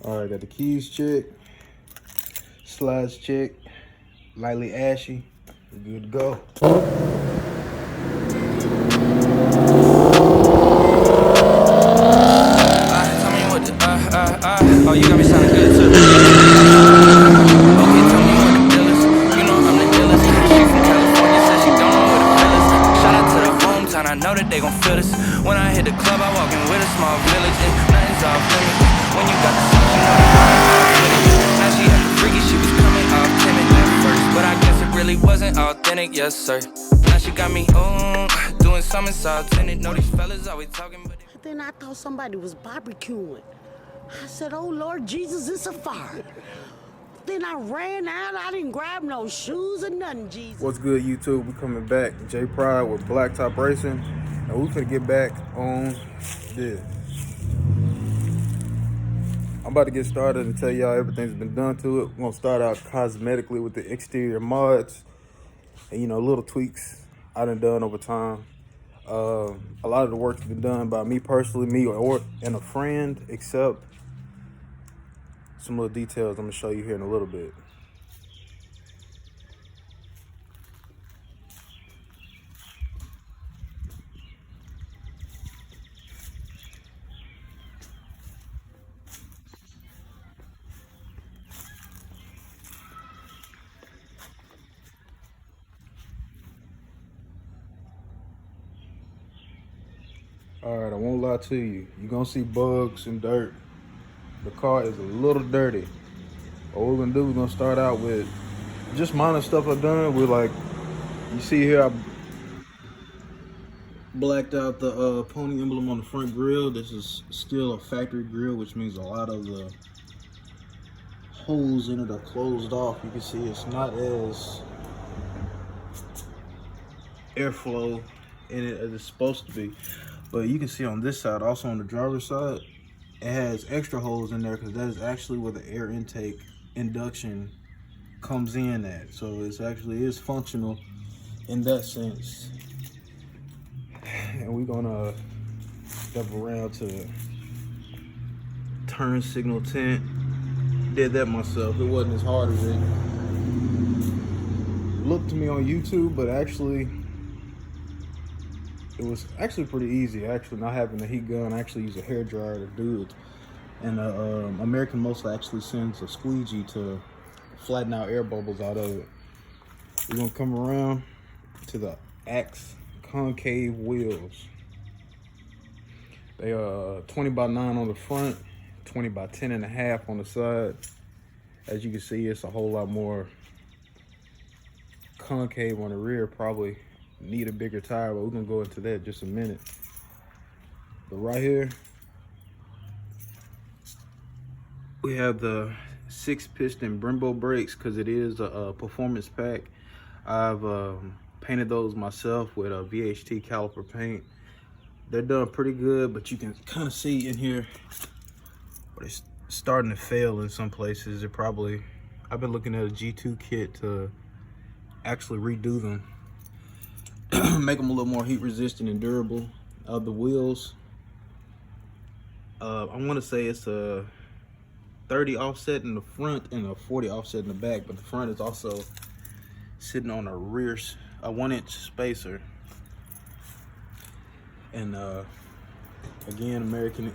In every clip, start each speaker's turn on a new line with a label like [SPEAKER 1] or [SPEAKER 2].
[SPEAKER 1] All right, got the keys checked, slides checked, lightly ashy. We're good to go.
[SPEAKER 2] Tell me what the, oh, you got me sounding good too. Okay, tell me what the deal is. You know I'm the illest. She from California, says she don't know what the feel is. Shout out to the hometown, I know that they gon' feel this. When I hit the club, I walk in with a small village, and nothing's off limits. When you got the sauce, you know the grind off with it. Now she acting freaky, she was coming off timid at first, but I guess it really wasn't authentic, yes sir. Now she got me, doing something so authentic. Know these fellas always talking, but
[SPEAKER 3] then I thought somebody was barbecuing. I said, oh Lord Jesus, it's a fire. Then I ran out, I didn't grab no shoes or nothing, Jesus.
[SPEAKER 1] What's good, YouTube? We coming back. J Pride with Blacktop Racing, and we finna get back on this. I'm about to get started and tell y'all everything's been done to it. We're gonna start out cosmetically with the exterior mods and little tweaks I done over time. A lot of the work's been done by me personally, and a friend, except some little details I'm gonna show you here in a little bit. All right, I won't lie to you. You're gonna see bugs and dirt. The car is a little dirty. What we're gonna do, we're gonna start out with just minor stuff I've done. We're like, you see here, I blacked out the pony emblem on the front grille. This is still a factory grille, which means a lot of the holes in it are closed off. You can see it's not as airflow in it as it's supposed to be. But you can see on this side, also on the driver's side, it has extra holes in there because that is actually where the air intake induction comes in at. So it actually is functional in that sense. And we're gonna step around to turn signal tint. Did that myself. It wasn't as hard as it looked to me on YouTube, but actually it was actually pretty easy. Actually, not having a heat gun, I actually use a hair dryer to do it. And American Muscle actually sends a squeegee to flatten out air bubbles out of it. We're gonna come around to the Axe concave wheels. They are 20 by 9 on the front, 20 by 10.5 on the side. As you can see, it's a whole lot more concave on the rear. Probably need a bigger tire, but we're gonna go into that in just a minute. But right here, we have the 6-piston Brembo brakes because it is a performance pack. I've painted those myself with a VHT caliper paint. They're done pretty good, but you can kind of see in here, but it's starting to fail in some places. I've been looking at a G2 kit to actually redo them. Make them a little more heat resistant and durable. The wheels, I want to say it's a 30 offset in the front and a 40 offset in the back, but the front is also sitting on a 1-inch spacer. And again, American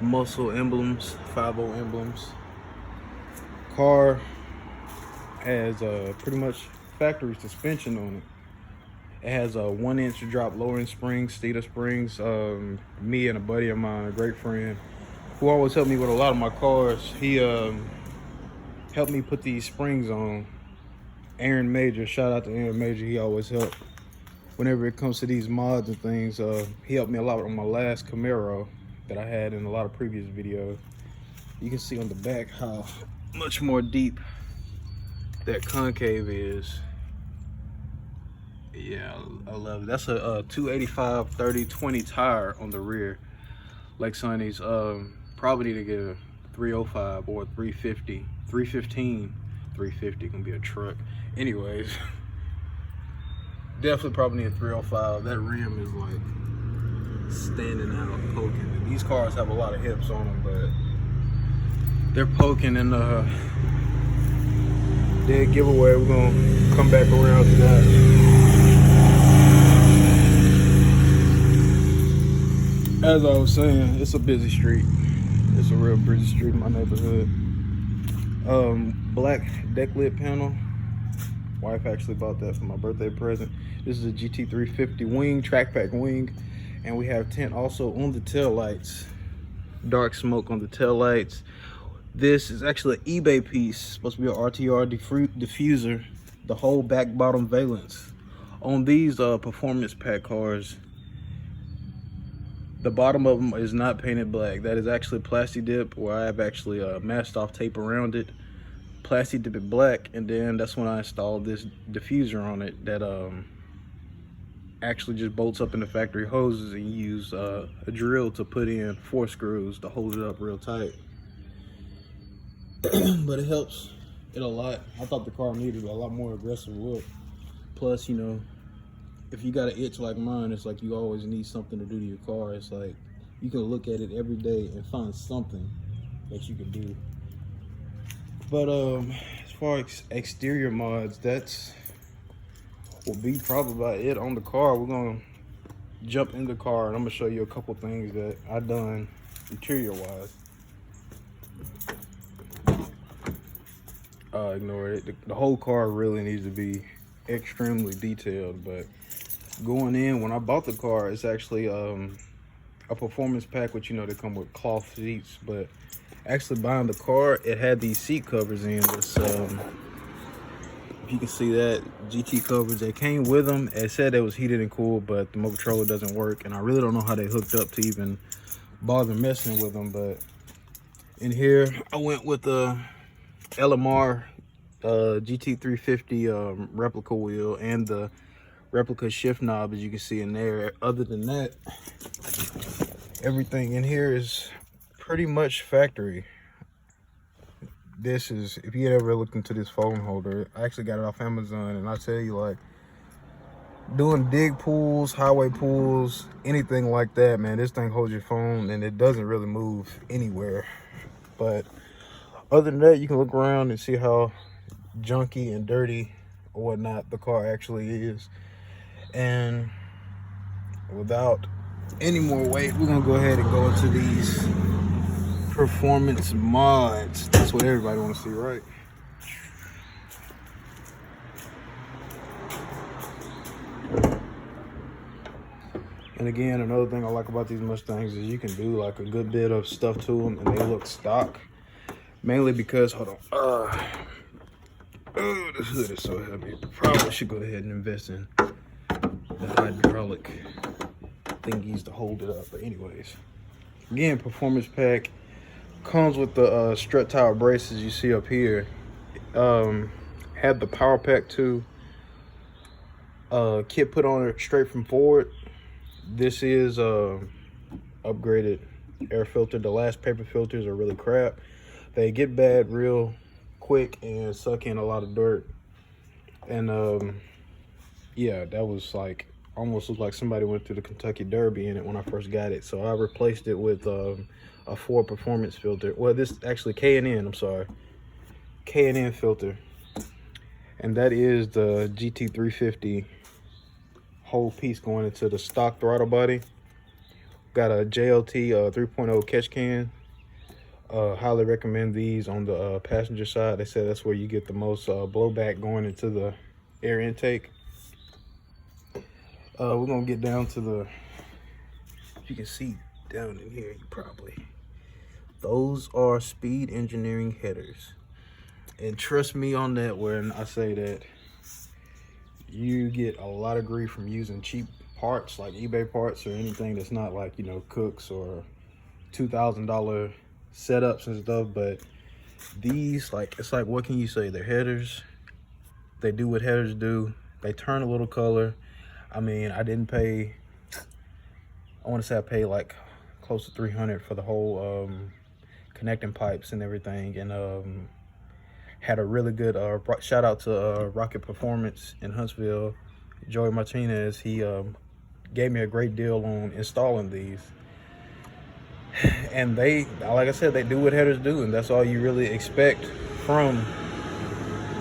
[SPEAKER 1] Muscle emblems, 5.0 emblems. Car has pretty much factory suspension on it. It has a 1-inch drop lowering springs, Steeder springs. Me and a buddy of mine, a great friend, who always helped me with a lot of my cars, he helped me put these springs on. Aaron Major, shout out to Aaron Major. He always helped whenever it comes to these mods and things. He helped me a lot on my last Camaro that I had in a lot of previous videos. You can see on the back how much more deep that concave is. Yeah, I love it. That's a 285 30/20 tire on the rear. Like Sonny's, probably need to get a 305 or a 350, 315, 350 gonna be a truck. Anyways, definitely probably need a 305. That rim is like standing out, poking. These cars have a lot of hips on them, but they're poking in the dead giveaway. We're gonna come back around to that. As I was saying, it's a busy street. It's a real busy street in my neighborhood. Black deck lit panel. Wife actually bought that for my birthday present. This is a GT350 wing, track pack wing, and we have tint also on the tail lights. Dark smoke on the tail lights. This is actually an eBay piece. It's supposed to be an RTR diffuser. The whole back bottom valence on these performance pack cars. The bottom of them is not painted black. That is actually plastic dip, where I have actually masked off tape around it. Plastic dip it black, and then that's when I installed this diffuser on it that actually just bolts up in the factory hoses, and you use a drill to put in 4 screws to hold it up real tight. But it helps it a lot. I thought the car needed a lot more aggressive look. Plus, you know, if you got an itch like mine, it's like you always need something to do to your car. It's like you can look at it every day and find something that you can do. But as far as exterior mods, that's will be probably about it on the car. We're gonna jump in the car and I'm gonna show you a couple things that I done interior wise. Ignore it. The whole car really needs to be extremely detailed, but going in, when I bought the car, it's actually a performance pack, which, you know, they come with cloth seats. But actually buying the car, it had these seat covers in this, if you can see that, GT covers that came with them. It said it was heated and cooled, but the motor controller doesn't work, and I really don't know how they hooked up to even bother messing with them. But in here, I went with the LMR GT350 replica wheel and the replica shift knob, as you can see in there. Other than that, everything in here is pretty much factory. This is, if you ever looked into this phone holder, I actually got it off Amazon, and I tell you, like, doing dig pulls, highway pulls, anything like that, man, this thing holds your phone and it doesn't really move anywhere. But other than that, you can look around and see how junky and dirty or whatnot the car actually is. And without any more weight, we're gonna go ahead and go into these performance mods. That's what everybody wants to see, right? And again, another thing I like about these Mustangs is you can do like a good bit of stuff to them and they look stock. Mainly because, hold on, oh, this hood is so heavy. Probably should go ahead and invest in the hydraulic thingies to hold it up. But anyways, again, performance pack comes with the strut tower braces you see up here. Had the power pack too. Kit put on it straight from Ford. This is upgraded air filter. The last paper filters are really crap. They get bad real quick and suck in a lot of dirt. And yeah, that was like almost looked like somebody went through the Kentucky Derby in it when I first got it. So I replaced it with a Ford performance filter. Well, this actually K&N, I'm sorry, K&N filter, and that is the GT350 whole piece going into the stock throttle body. Got a JLT 3.0 catch can. Highly recommend these on the passenger side. They said that's where you get the most blowback going into the air intake. We're gonna get down to the, you can see down in here, probably, those are Speed Engineering headers. And trust me on that when I say that you get a lot of grief from using cheap parts like eBay parts or anything that's not like, you know, Cooks or $2,000 setups and stuff. But these, like, it's like, what can you say? They're headers. They do what headers do. They turn a little color. I mean, I didn't pay, I want to say I paid like close to $300 for the whole connecting pipes and everything. And had a really good shout out to Rocket Performance in Huntsville, Joey Martinez. He gave me a great deal on installing these. And they, like I said, they do what headers do, and that's all you really expect from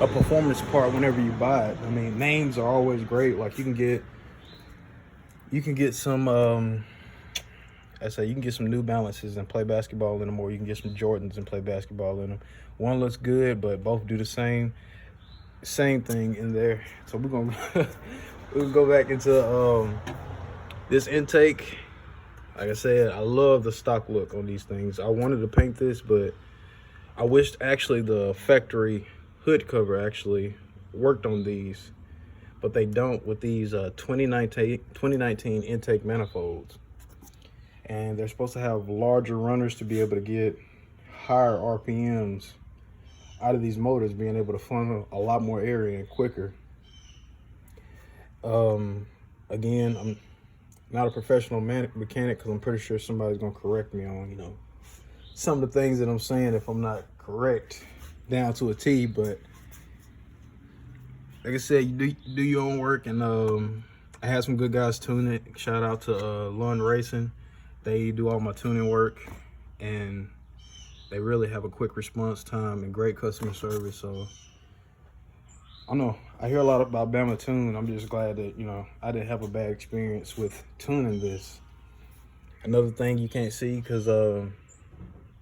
[SPEAKER 1] a performance part whenever you buy it. I mean, names are always great. Like you can get some you can get some New Balances and play basketball in them, or you can get some Jordans and play basketball in them. One looks good, but both do the same thing in there. So we're gonna we'll go back into this intake. Like I said, I love the stock look on these things. I wanted to paint this, but I wished actually the factory hood cover actually worked on these, but they don't with these 2019 intake manifolds. And they're supposed to have larger runners to be able to get higher RPMs out of these motors, being able to funnel a lot more air in quicker. Again, I'm not a professional mechanic, because I'm pretty sure somebody's gonna correct me on, you know, some of the things that I'm saying if I'm not correct down to a T. But like I said, you do your own work, and I had some good guys tune it. Shout out to Lund Racing. They do all my tuning work, and they really have a quick response time and great customer service. So I don't know, I hear a lot about Bama Tune. I'm just glad that, you know, I didn't have a bad experience with tuning this. Another thing you can't see, because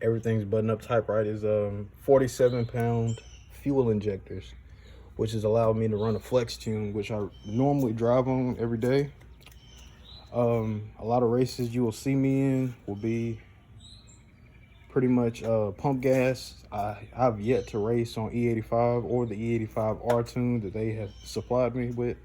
[SPEAKER 1] everything's buttoned up tight right, is 47-pound fuel injectors, which has allowed me to run a flex tune, which I normally drive on every day. A lot of races you will see me in will be pretty much pump gas. I've yet to race on E85 or the E85R tune that they have supplied me with.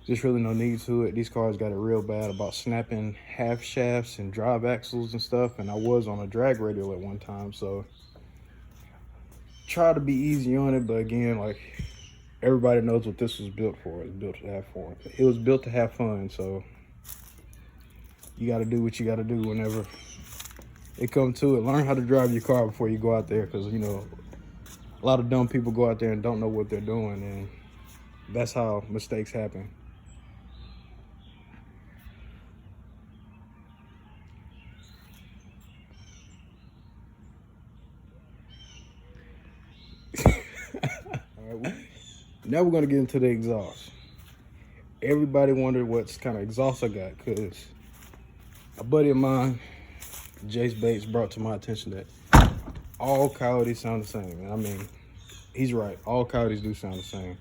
[SPEAKER 1] Just really no need to it. These cars got it real bad about snapping half shafts and drive axles and stuff, and I was on a drag radial at one time, so try to be easy on it. But again, like, everybody knows what this was built for. It was built to have fun. It was built to have fun, so you got to do what you got to do whenever it comes to it. Learn how to drive your car before you go out there, because, you know, a lot of dumb people go out there and don't know what they're doing, and that's how mistakes happen. All right, now we're going to get into the exhaust. Everybody wondered what kind of exhaust I got, because a buddy of mine, Jace Bates, brought to my attention that all Coyotes sound the same. And I mean, he's right. All Coyotes do sound the same.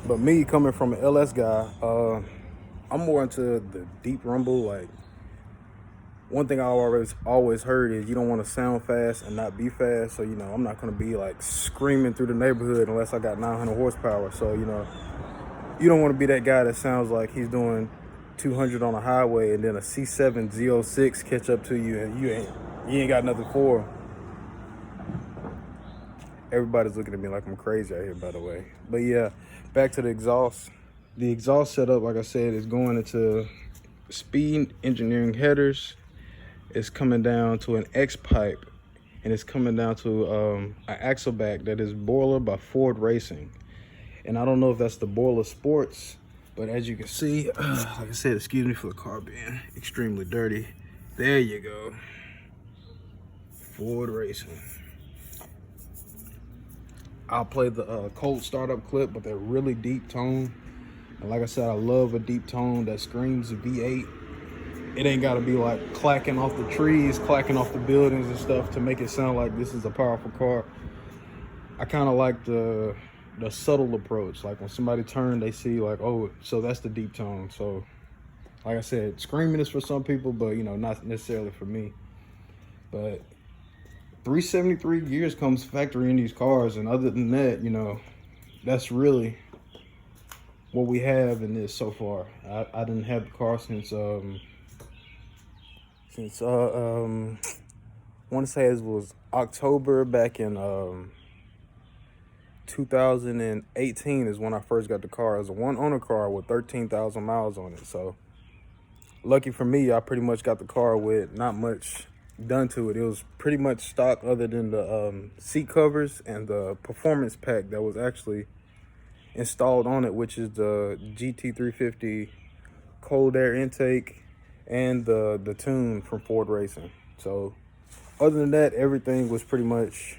[SPEAKER 1] But me, coming from an LS guy, I'm more into the deep rumble. Like, one thing I always heard is you don't want to sound fast and not be fast. So, you know, I'm not going to be like screaming through the neighborhood unless I got 900 horsepower. So, you know, you don't want to be that guy that sounds like he's doing 200 on a highway and then a C7 Z06 catch up to you and you ain't got nothing for him. Everybody's looking at me like I'm crazy out here, by the way. But yeah, back to the exhaust. The exhaust setup, like I said, is going into Speed Engineering headers. It's coming down to an X pipe, and it's coming down to an axle back that is Boiler by Ford Racing. And I don't know if that's the Boiler Sports, but as you can see, like I said, excuse me for the car being extremely dirty. There you go. Ford Racing. I'll play the cold startup clip, but they're really deep tone. And like I said, I love a deep tone that screams V8. It ain't gotta be like clacking off the trees, clacking off the buildings and stuff to make it sound like this is a powerful car. I kind of like the subtle approach. Like when somebody turns, they see like, oh, so that's the deep tone. So like I said, screaming is for some people, but you know, not necessarily for me. But 373 gears comes factory in these cars, and other than that, you know, that's really what we have in this so far. I didn't have the car since I want to say it was October back in 2018 is when I first got the car. It was a one-owner car with 13,000 miles on it. So lucky for me, I pretty much got the car with not much done to it. It was pretty much stock other than the seat covers and the performance pack that was actually installed on it, which is the GT350 cold air intake and the tune from Ford Racing. So other than that, everything was pretty much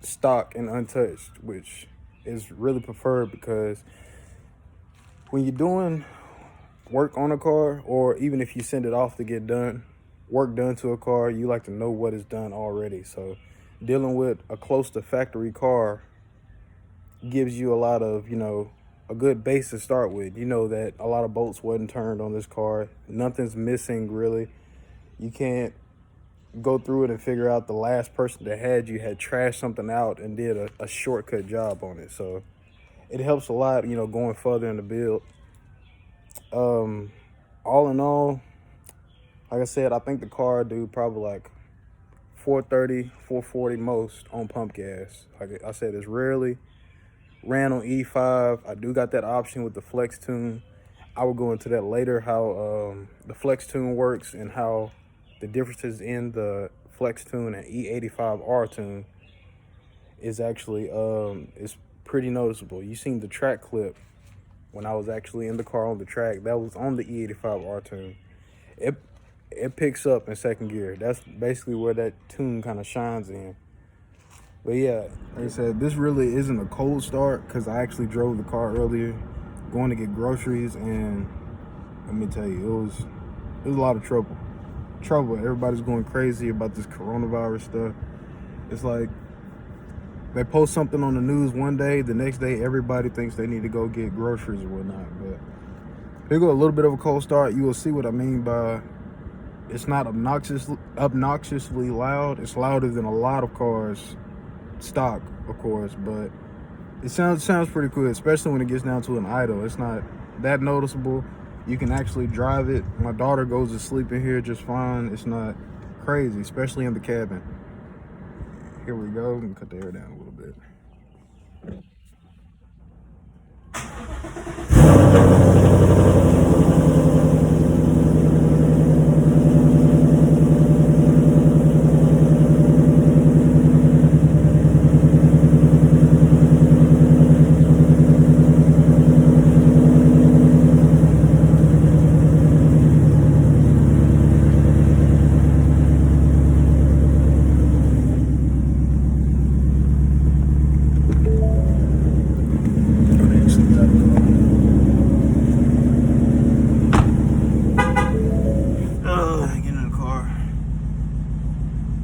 [SPEAKER 1] stock and untouched, which is really preferred, because when you're doing work on a car, or even if you send it off to get work done to a car, you like to know what is done already. So dealing with a close to factory car gives you a lot of, a good base to start with. You know that a lot of bolts wasn't turned on this car. Nothing's missing, really. You can't go through it and figure out the last person that had trashed something out and did a shortcut job on it. So it helps a lot, going further in the build. All in all, like I said, I think the car do probably like 430, 440 most on pump gas. Like I said, it's rarely ran on E5. I do got that option with the flex tune. I will go into that later, how the flex tune works and how the differences in the flex tune and E85R tune is actually is pretty noticeable. You seen the track clip when I was actually in the car on the track. That was on the E85R tune. It picks up in second gear. That's basically where that tune kind of shines in. But yeah, like I said, this really isn't a cold start, because I actually drove the car earlier going to get groceries, and let me tell you, it was a lot of trouble. Everybody's going crazy about this coronavirus stuff. It's like they post something on the news one day, the next day everybody thinks they need to go get groceries or whatnot. But here go a little bit of a cold start. You will see what I mean by it's not obnoxiously loud. It's louder than a lot of cars, stock of course, but it sounds pretty cool, especially when it gets down to an idle. It's not that noticeable. You can actually drive it. My daughter goes to sleep in here just fine. It's not crazy, especially in the cabin. Here we go. Let me cut the air down a little bit.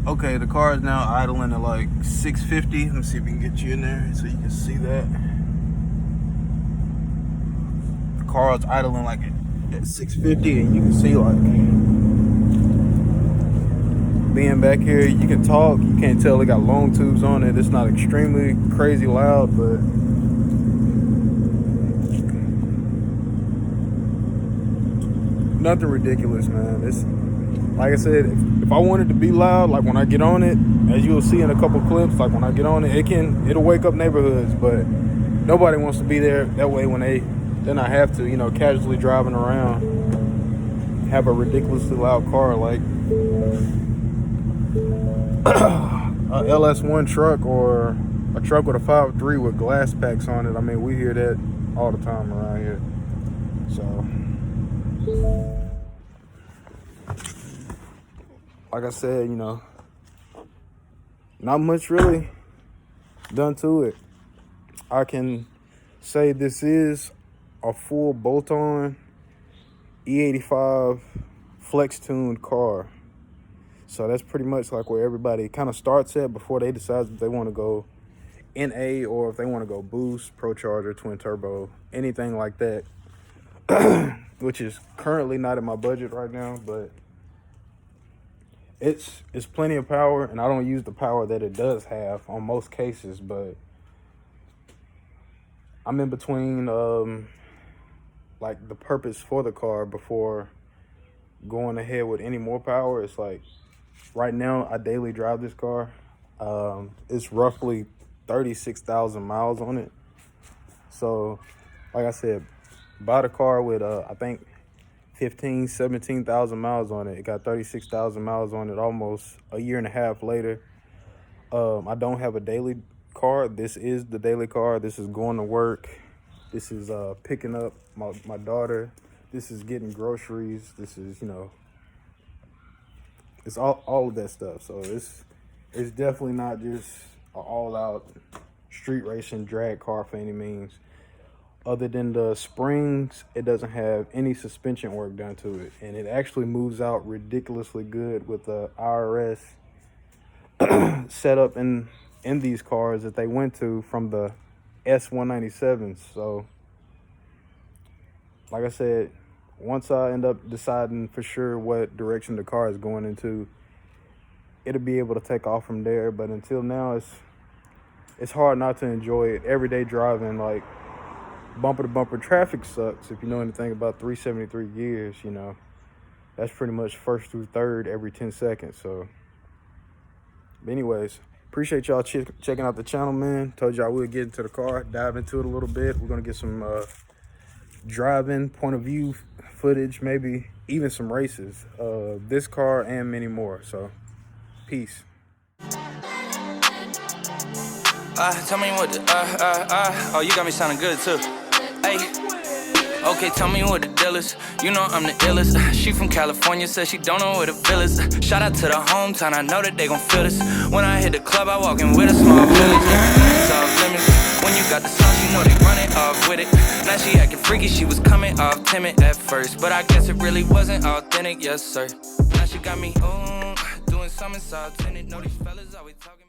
[SPEAKER 1] Okay, the car is now idling at like 650. Let's see if we can get you in there so you can see that. The car is idling like at 650, and you can see like being back here, you can talk. You can't tell it got long tubes on it. It's not extremely crazy loud, but nothing ridiculous, man. It's like I said, if I wanted to be loud, like when I get on it, as you'll see in a couple clips, like when I get on it, it'll wake up neighborhoods, but nobody wants to be there that way when then I have to, casually driving around, have a ridiculously loud car like a LS1 truck or a truck with a 5.3 with glass packs on it. I mean, we hear that all the time around here. So like I said, not much really done to it. I can say this is a full bolt-on E85 flex tuned car. So that's pretty much like where everybody kind of starts at before they decide if they want to go NA or if they want to go boost, pro charger, twin turbo, anything like that, which is currently not in my budget right now, but it's plenty of power, and I don't use the power that it does have on most cases, but I'm in between like the purpose for the car before going ahead with any more power. It's like right now I daily drive this car. It's roughly 36,000 miles on it. So like I said, bought a car with I think 17,000 miles on it. It got 36,000 miles on it almost a year and a half later. I don't have a daily car. This is the daily car. This is going to work. This is picking up my daughter. This is getting groceries. This is, It's all of that stuff. So it's definitely not just an all-out street racing drag car for any means. Other than the springs, it doesn't have any suspension work done to it, and it actually moves out ridiculously good with the IRS setup in these cars that they went to from the S197s. So like I said, once I end up deciding for sure what direction the car is going into, it'll be able to take off from there. But until now, it's hard not to enjoy it. Everyday driving, like bumper to bumper traffic sucks. If you know anything about 373 gears, you know, that's pretty much first through third every 10 seconds. So but anyways, appreciate y'all checking out the channel, man. Told y'all we'll get into the car, dive into it a little bit. We're gonna get some driving point of view footage, maybe even some races, this car and many more. So peace.
[SPEAKER 2] Tell me what oh, you got me sounding good too. Hey, okay, tell me what the deal is. You know I'm the illest. She from California, says she don't know where the feel is. Shout out to the hometown, I know that they gon' feel this. When I hit the club, I walk in with a small village. It's off limits. When you got the sauce, you know they running off with it. Now she acting freaky, she was coming off timid at first, but I guess it really wasn't authentic, yes sir. Now she got me, doing something soft in it. Know these fellas always talking.